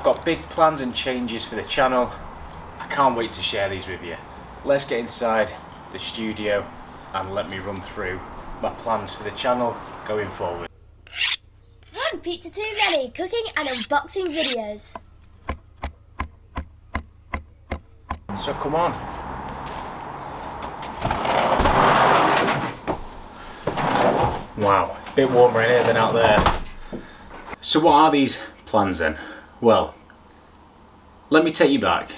got big plans and changes for the channel. I can't wait to share these with you. Let's get inside the studio and let me run through my plans for the channel going forward. One pizza too many, cooking and unboxing videos. So come on. Wow, a bit warmer in here than out there. So what are these plans then? Well, let me take you back.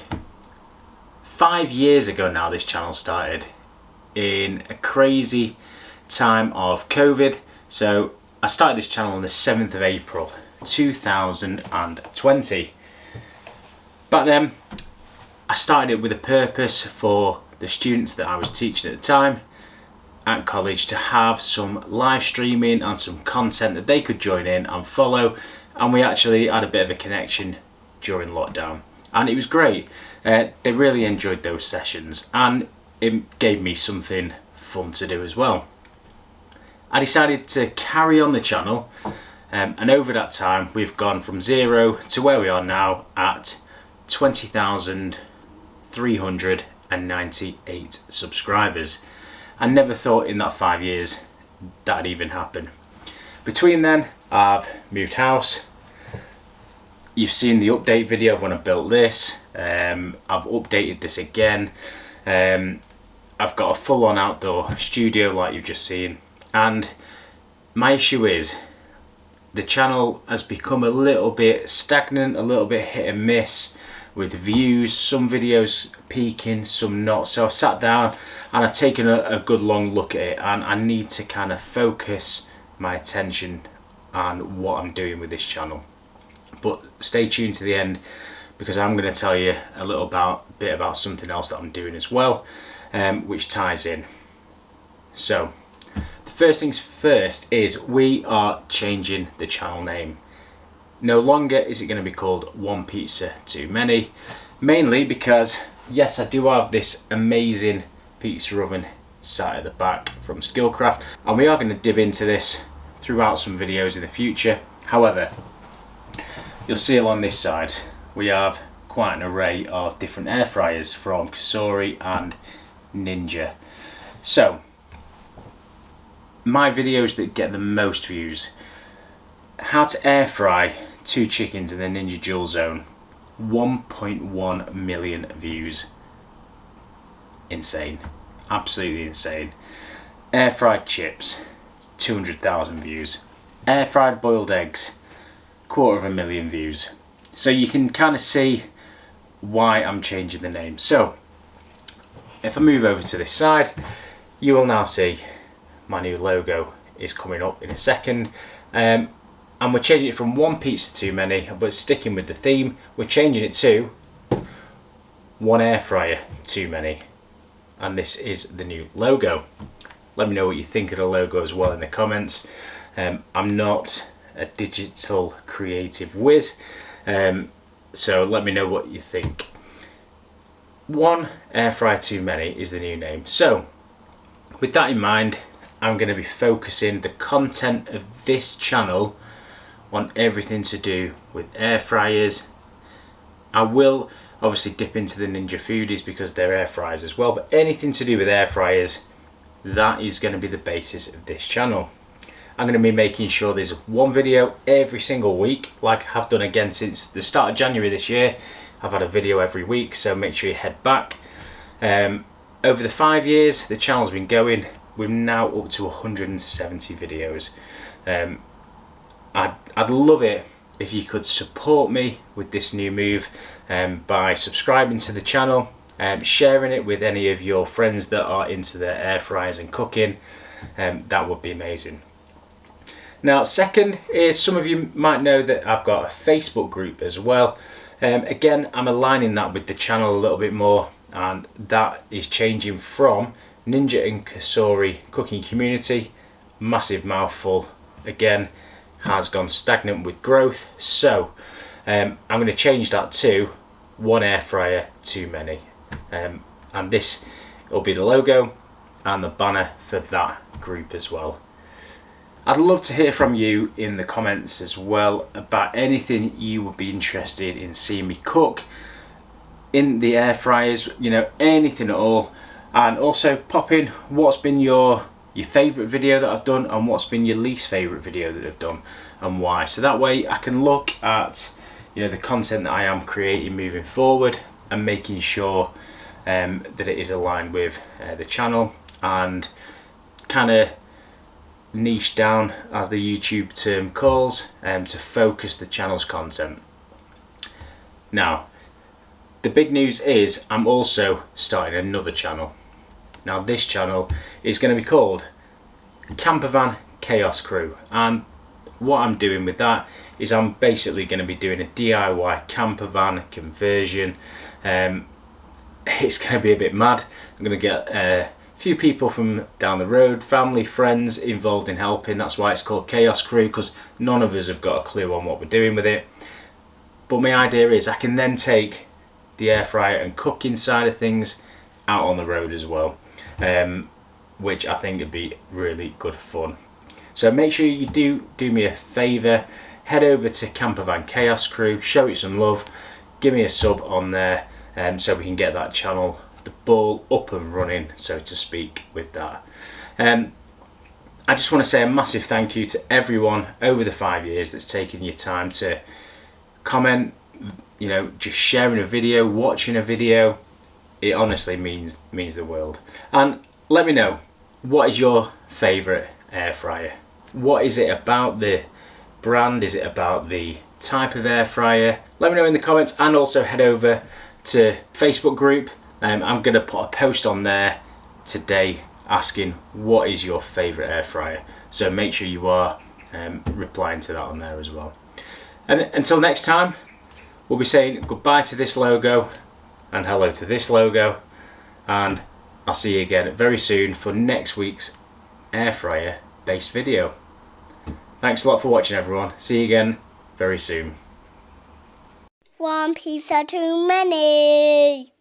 5 years ago now this channel started, in a crazy time of COVID. So I started this channel on the 7th of April 2020. Back then I started it with a purpose for the students that I was teaching at the time at college to have some live streaming and some content that they could join in and follow, and we actually had a bit of a connection during lockdown and it was great. They really enjoyed those sessions and it gave me something fun to do as well. I decided to carry on the channel and over that time we've gone from 0 to where we are now at 20,398 subscribers. I never thought in that 5 years that'd even happen. Between then I've moved house. You've seen the update video of when I built this. I've updated this again. I've got a full-on outdoor studio like you've just seen, and my issue is the channel has become a little bit stagnant, a little bit hit and miss with views, some videos peaking, some not. So I've sat down and I've taken a good long look at it, and I need to kind of focus my attention on what I'm doing with this channel. But stay tuned to the end because I'm going to tell you a little bit about something else that I'm doing as well, which ties in. So the first things first is we are changing the channel name. No longer is it going to be called One Pizza Too Many, mainly because yes, I do have this amazing pizza oven sat at the back from Skillcraft, and we are going to dip into this throughout some videos in the future. However, you'll see along this side we have quite an array of different air fryers from Kasori and Ninja. So my videos that get the most views: how to air fry 2 chickens in the Ninja Dual Zone, 1.1 million views. Insane, absolutely insane. Air fried chips, 200,000 views. Air fried boiled eggs, 250,000 views. So you can kind of see why I'm changing the name. So if I move over to this side, you will now see my new logo is coming up in a second, and we're changing it from One Pizza Too Many, but sticking with the theme, we're changing it to One Air Fryer Too Many, and this is the new logo. Let me know what you think of the logo as well in the comments. I'm not a digital creative whiz, so let me know what you think. One Air Fryer Too Many is the new name. So with that in mind, I'm going to be focusing the content of this channel on everything to do with air fryers. I will obviously dip into the Ninja Foodies because they're air fryers as well, but anything to do with air fryers, that is going to be the basis of this channel. I'm going to be making sure there's one video every single week, like I have done again since the start of January this year. I've had a video every week, so make sure you head back. Over the 5 years the channel's been going, we're now up to 170 videos. I'd love it if you could support me with this new move by subscribing to the channel, sharing it with any of your friends that are into their air fryers and cooking. That would be amazing. Now second is, some of you might know that I've got a Facebook group as well. Again, I'm aligning that with the channel a little bit more, and that is changing from Ninja and Kasori Cooking Community. Massive mouthful, again, has gone stagnant with growth, so I'm going to change that to One Air Fryer Too Many, and this will be the logo and the banner for that group as well. I'd love to hear from you in the comments as well about anything you would be interested in seeing me cook in the air fryers, you know, anything at all. And also pop in what's been your favourite video that I've done and what's been your least favourite video that I've done and why. So that way I can look at, you know, the content that I am creating moving forward and making sure that it is aligned with the channel and kind of niche down, as the YouTube term calls, to focus the channel's content. Now, the big news is I'm also starting another channel. Now this channel is going to be called Campervan Chaos Crew, and what I'm doing with that is I'm basically going to be doing a DIY campervan conversion. It's going to be a bit mad. I'm going to get a few people from down the road, family, friends involved in helping. That's why it's called Chaos Crew, because none of us have got a clue on what we're doing with it. But my idea is I can then take the air fryer and cooking side of things out on the road as well, which I think would be really good fun. So make sure you do me a favour, head over to Campervan Chaos Crew, show it some love, give me a sub on there, so we can get that channel, the ball up and running, so to speak, with that. I just want to say a massive thank you to everyone over the 5 years that's taken your time to comment, you know, just sharing a video, watching a video. It honestly means the world. And let me know, what is your favourite air fryer? What is it about the brand? Is it about the type of air fryer? Let me know in the comments, and also head over to Facebook group. I'm going to put a post on there today asking what is your favourite air fryer. So make sure you are replying to that on there as well. And until next time, we'll be saying goodbye to this logo and hello to this logo, and I'll see you again very soon for next week's air fryer based video. Thanks a lot for watching, everyone. See you again very soon. One pizza too many.